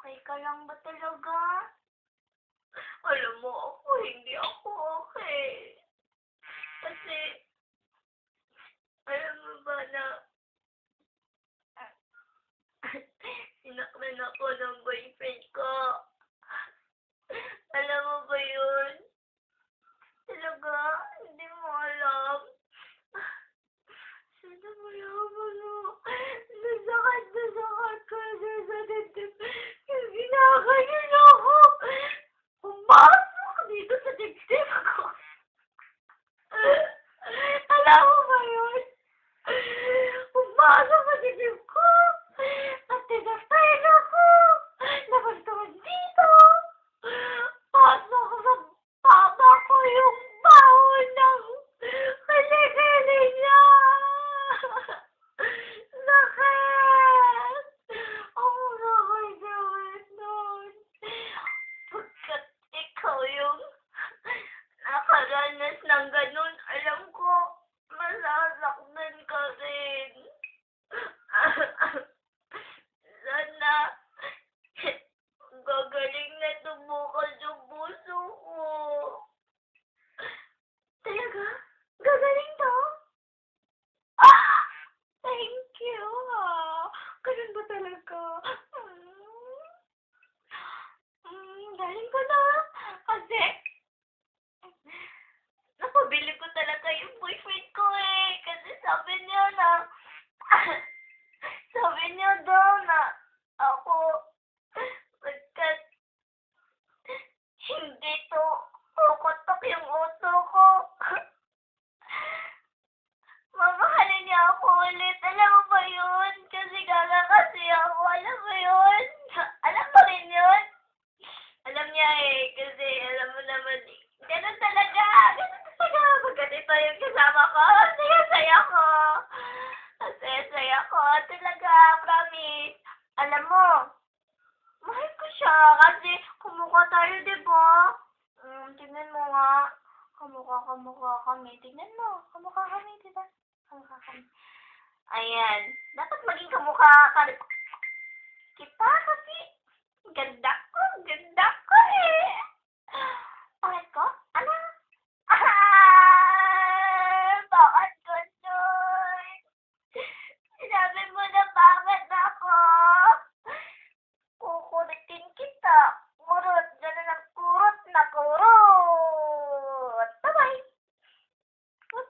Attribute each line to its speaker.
Speaker 1: Okay ka lang ba talaga? Alam mo ako, hindi ako okay. Kasi, alam mo ba na sinaktan ako ng boyfriend ko. Alam mo ba yun? Talaga? Hindi mo alam? Sana mayaman mo. Nasakit ko sa dibdib. Yung ginaganon ako. Pumasok dito sa dibdib ko. Alam mo ba yun? Pumasok sa dibdib ko. At tinatayin ako. Nabaltawan dito. Pasok sa baba ko yung baho ng kilikili niya. Sakit! Ang sakit nun. Pagkat ikaw yung nakaranas ng ganun, alam ko, masasaktan ka rin. Sana, gagaling na tumukas yung puso ko. Talaga? Gagaling to? Ah! Thank you, Ganun ba talaga? Galing ko na. Kasi, napabili ko talaga yung boyfriend ko eh. Kasi sabi niya na, sabi niya daw na ako, pagkat hindi to kukotok yung uso ko. Mamahalin niya ako ulit. Alam mo ba yun? Kasi gaga kasi ako. Alam mo yun? Alam mo rin yun? Alam niya eh. Kasi alam mo naman eh. Ganun talaga. Ganun talaga. Pagkat ito yung kasama ko. Saya-saya ko. Saya-saya ko. Talaga. Promise. Alam mo, mahal ko siya. Kasi kumukha tayo, diba? Tingnan mo nga. Kamukha kami. Tingnan mo. Kamukha kami, diba? Kamukha kami. Ayan. Dapat maging kamukha ka kita kasi